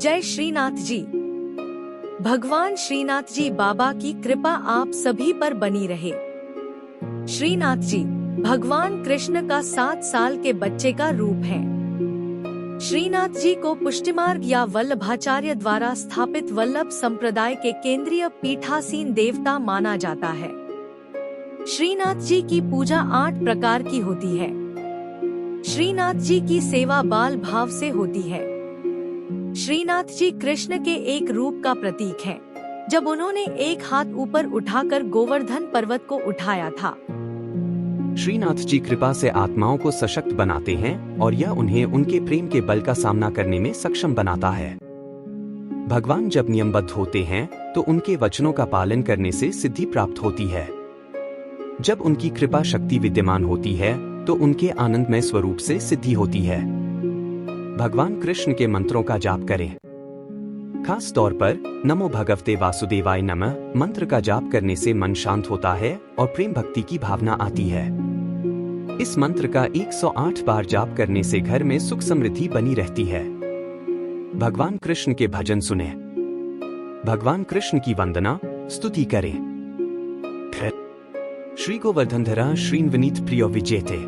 जय श्रीनाथ जी। भगवान श्रीनाथ जी बाबा की कृपा आप सभी पर बनी रहे। श्रीनाथ जी भगवान कृष्ण का 7 साल के बच्चे का रूप है। श्रीनाथ जी को पुष्टिमार्ग या वल्लभाचार्य द्वारा स्थापित वल्लभ संप्रदाय के केंद्रीय पीठासीन देवता माना जाता है। श्रीनाथ जी की पूजा 8 प्रकार की होती है। श्रीनाथ जी की सेवा बाल भाव से होती है। श्रीनाथ जी कृष्ण के एक रूप का प्रतीक है, जब उन्होंने एक हाथ ऊपर उठाकर गोवर्धन पर्वत को उठाया था। श्रीनाथ जी कृपा से आत्माओं को सशक्त बनाते हैं और यह उन्हें उनके प्रेम के बल का सामना करने में सक्षम बनाता है। भगवान जब नियमबद्ध होते हैं तो उनके वचनों का पालन करने से सिद्धि प्राप्त होती है। जब उनकी कृपा शक्ति विद्यमान होती है तो उनके आनंदमय स्वरूप से सिद्धि होती है। भगवान कृष्ण के मंत्रों का जाप करें। खास तौर पर नमो भगवते वासुदेवाय नमः मंत्र का जाप करने से मन शांत होता है और प्रेम भक्ति की भावना आती है। इस मंत्र का 108 बार जाप करने से घर में सुख समृद्धि बनी रहती है। भगवान कृष्ण के भजन सुने। भगवान कृष्ण की वंदना स्तुति करें। श्री गोवर्धनधरा श्रीन्वनीत प्रियो विजेते।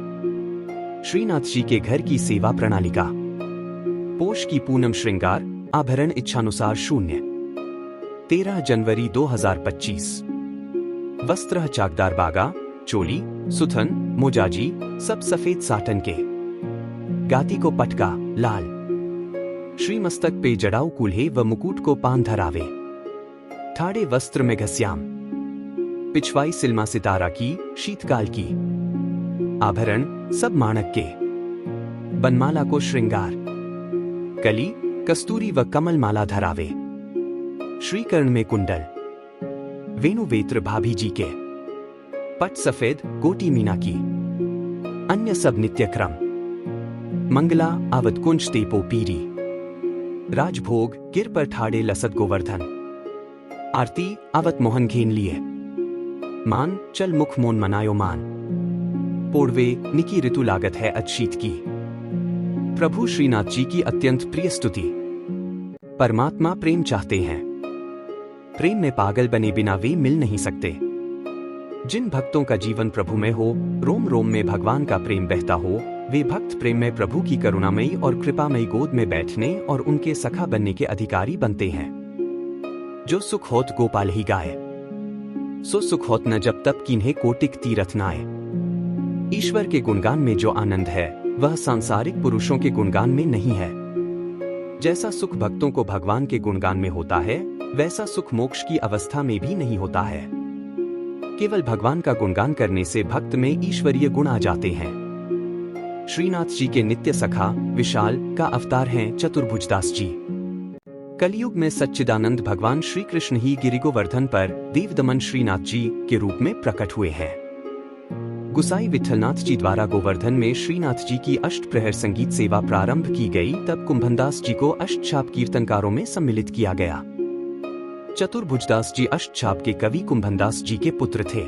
श्रीनाथ जी के घर की सेवा प्रणालिका। पोष की पूनम श्रृंगार आभरण इच्छानुसार 13 जनवरी 2025। वस्त्र चाकदार बागा, चोली, सुथन, मोजाजी सब सफेद साटन के। गाती को पटका लाल। श्री मस्तक पे जड़ाऊ कूल्हे व मुकुट को पान धरावे। ठाड़े वस्त्र में घस्याम। पिछवाई सिल्मा सितारा की शीतकाल की। आभरण सब माणक के। बनमाला को श्रृंगार। कली, कस्तूरी व कमल माला धरावे। श्रीकर्ण में कुंडल। वेणुवेत्र भाभी जी के। पट सफेद गोटी मीना की। अन्य सब नित्य क्रम। मंगला आवत कुंज तेपो पीरी। राजभोग गिर पर ठाड़े लसत गोवर्धन। आरती आवत मोहन घेन लिए। मान चल मुख मोन मनायो मान। पोड़वे निकी ऋतु लागत है अचशीत की। प्रभु श्रीनाथ जी की अत्यंत प्रिय स्तुति। परमात्मा प्रेम चाहते हैं। प्रेम में पागल बने बिना वे मिल नहीं सकते। जिन भक्तों का जीवन प्रभु में हो, रोम रोम में भगवान का प्रेम बहता हो, वे भक्त प्रेम में प्रभु की करुणामयी और कृपामयी गोद में बैठने और उनके सखा बनने के अधिकारी बनते हैं। जो सुख होत गोपाल ही गाए, सो सुख होत न जब तब किन्हें कोटिक तीरथ नाए। ईश्वर के गुणगान में जो आनंद है वह सांसारिक पुरुषों के गुणगान में नहीं है। जैसा सुख भक्तों को भगवान के गुणगान में होता है, वैसा सुख मोक्ष की अवस्था में भी नहीं होता है। केवल भगवान का गुणगान करने से भक्त में ईश्वरीय गुण आ जाते हैं। श्रीनाथ जी के नित्य सखा विशाल का अवतार हैं चतुर्भुजदास जी। कलयुग में सच्चिदानंद भगवान श्री कृष्ण ही गिरिगोवर्धन पर देवदमन श्रीनाथ जी के रूप में प्रकट हुए हैं। गुसाई विठलनाथ जी द्वारा गोवर्धन में श्रीनाथ जी की अष्टप्रहर संगीत सेवा प्रारंभ की गई, तब कुंभनदास जी को अष्टछाप कीर्तनकारों में सम्मिलित किया गया। चतुर्भुजदास जी अष्टछाप के कवि कुंभनदास जी के पुत्र थे।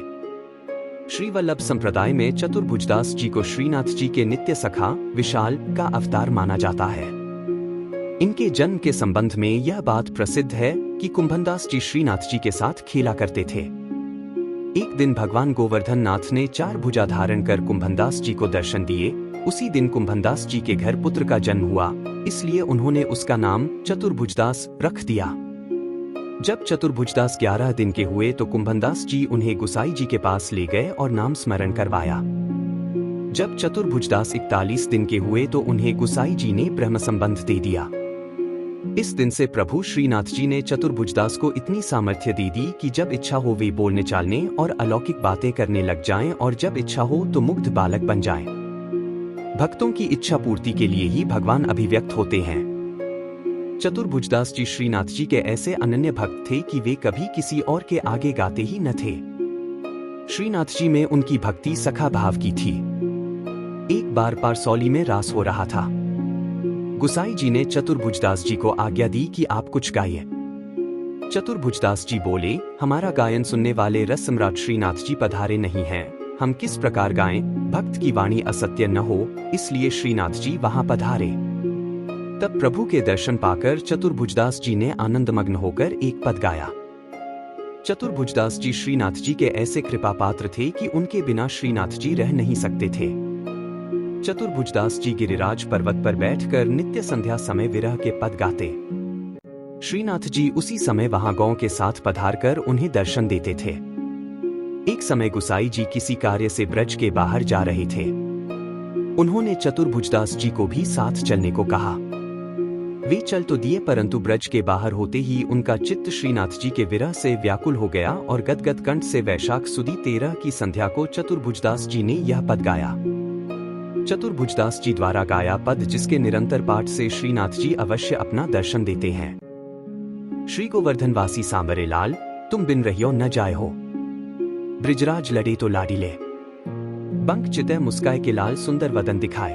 श्री वल्लभ संप्रदाय में चतुर्भुजदास जी को श्रीनाथ जी के नित्य सखा विशाल का अवतार माना जाता है। इनके जन्म के संबंध में यह बात प्रसिद्ध है कि कुंभनदास जी श्रीनाथ जी के साथ खेला करते थे। एक दिन भगवान गोवर्धन नाथ ने 4 भुजा धारण कर कुंभनदास जी को दर्शन दिए। उसी दिन कुंभनदास जी के घर पुत्र का जन्म हुआ, इसलिए उन्होंने उसका नाम चतुर्भुजदास रख दिया। जब चतुर्भुजदास 11 दिन के हुए तो कुंभनदास जी उन्हें गुसाई जी के पास ले गए और नाम स्मरण करवाया। जब चतुर्भुजदास 41 दिन के हुए तो उन्हें गुसाई जी ने ब्रह्म संबंध दे दिया। इस दिन से प्रभु श्रीनाथ जी ने चतुर्भुजदास को इतनी सामर्थ्य दे दी कि जब इच्छा हो वे बोलने चालने और अलौकिक बातें करने लग जाएं और जब इच्छा हो तो मुग्ध बालक बन जाएं। भक्तों की इच्छा पूर्ति के लिए ही भगवान अभिव्यक्त होते हैं। चतुर्भुजदास जी श्रीनाथ जी के ऐसे अनन्य भक्त थे कि वे कभी किसी और के आगे गाते ही न थे। श्रीनाथ जी में उनकी भक्ति सखा भाव की थी। एक बार पारसौली में रास हो रहा था। गुसाई जी ने चतुर्भुजदास जी को आज्ञा दी कि आप कुछ गाइए। चतुर्भुजदास जी बोले, हमारा गायन सुनने वाले रस सम्राट श्रीनाथ जी पधारे नहीं हैं, हम किस प्रकार गाएं, भक्त की वाणी असत्य न हो, इसलिए श्रीनाथ जी वहां पधारे। तब प्रभु के दर्शन पाकर चतुर्भुजदास जी ने आनंदमग्न होकर एक पद गाया। चतुर्भुजदास जी श्रीनाथ जी के ऐसे कृपा पात्र थे कि उनके बिना श्रीनाथ जी रह नहीं सकते थे। चतुर्भुजदास जी गिरिराज पर्वत पर बैठकर नित्य संध्या समय विरह के पद गाते। श्रीनाथ जी उसी समय वहां गौ के साथ पधारकर उन्हें दर्शन देते थे। एक समय गुसाई जी किसी कार्य से ब्रज के बाहर जा रहे थे। उन्होंने चतुर्भुजदास जी को भी साथ चलने को कहा। वे चल तो दिए, परंतु ब्रज के बाहर होते ही उनका चित्त श्रीनाथ जी के विरह से व्याकुल हो गया और गदगद कंठ से वैशाख सुदी 13 की संध्या को चतुर्भुजदास जी ने यह पद गाया। चतुर्भुजदास जी द्वारा गाया पद, जिसके निरंतर पाठ से श्रीनाथ जी अवश्य अपना दर्शन देते हैं। श्री गोवर्धनवासी सांबरे लाल, तुम बिन रहियो न जाए हो। ब्रिजराज लड़े तो लाडीले, बंक चितय मुस्काए के लाल सुंदर वदन दिखाए।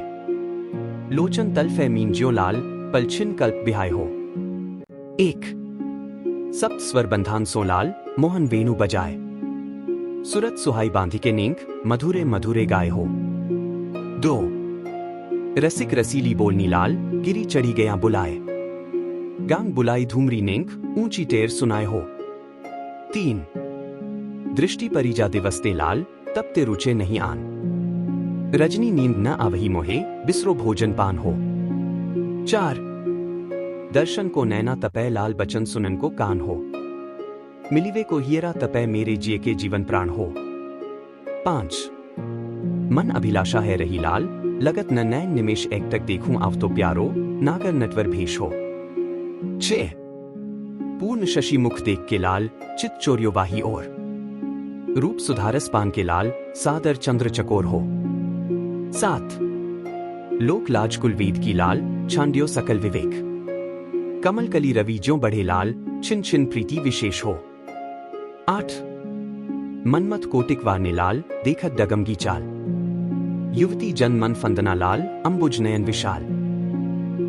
लोचन तल्फे मींज्यो लाल, पलछिन कल्प बिहाय हो। 1 सप्त स्वर बंधान सो लाल, मोहन वेणु बजाए। सुरत सुहाई बांधी के नींक, मधुरे मधुरे गाए हो। 2 रसिक रसीली बोलनी लाल, गिरी चढ़ी गया बुलाए। गांग बुलाई धूमरी नींक, ऊंची टेर सुनाए हो। 3 दृष्टि परिजा दिवसते लाल, तब ते रुचे नहीं आन। रजनी नींद न आवही मोहे, बिसरो भोजन पान हो। 4 दर्शन को नैना तपय लाल, बचन सुनन को कान हो। मिलिवे को हियरा तपय, मेरे जिए के जीवन प्राण हो। 5 मन अभिलाषा है रही लाल, लगत न नैन निमेश एकटक देखूं आव तो प्यारो, नागर नटवर भेष हो। 6 पूर्ण शशि मुख देख के लाल, चित चोर्यो वाही और। रूप सुधारस पान के लाल, सादर चंद्र चकोर हो। 7 लोक लाज कुलवेद की लाल, छांड्यो सकल विवेक। कमल कली रवि ज्यों बढ़े लाल, छिन छिन प्रीति विशेष हो। 8 मनमत कोटिक वारने लाल, देखत डगमगी चाल। युवती जन मन फंदना लाल, अंबुज नयन विशाल।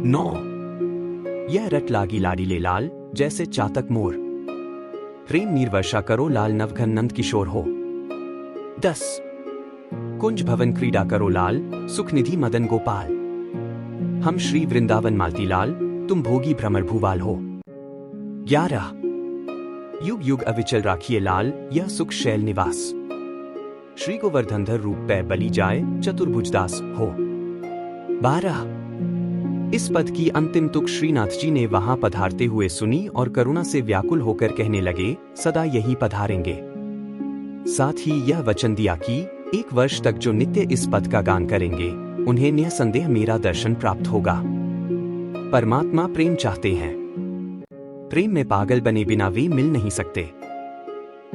9 यह रट लागी लाडीले लाल, जैसे चातक मोर। प्रेम नीर वर्षा करो लाल, नवघन नंद किशोर हो। 10 कुंज भवन क्रीडा करो लाल, सुख निधि मदन गोपाल। हम श्री वृंदावन मालती लाल, तुम भोगी भ्रमर भूवाल हो। 11 युग युग अविचल राखिए लाल, यह सुख शैल निवास। श्री गोवर्धनधर रूप पै बली जाए, चतुर्भुजदास हो। 12 इस पद की अंतिम तुक श्रीनाथ जी ने वहां पधारते हुए सुनी और करुणा से व्याकुल होकर कहने लगे, सदा यही पधारेंगे। साथ ही यह वचन दिया कि 1 वर्ष तक जो नित्य इस पद का गान करेंगे, उन्हें निसंदेह मेरा दर्शन प्राप्त होगा। परमात्मा प्रेम चाहते हैं। प्रेम में पागल बने बिना वे मिल नहीं सकते।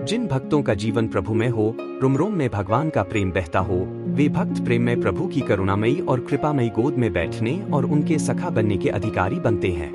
जिन भक्तों का जीवन प्रभु में हो, रोम रोम में भगवान का प्रेम बहता हो, वे भक्त प्रेम में प्रभु की करुणामयी और कृपामयी गोद में बैठने और उनके सखा बनने के अधिकारी बनते हैं।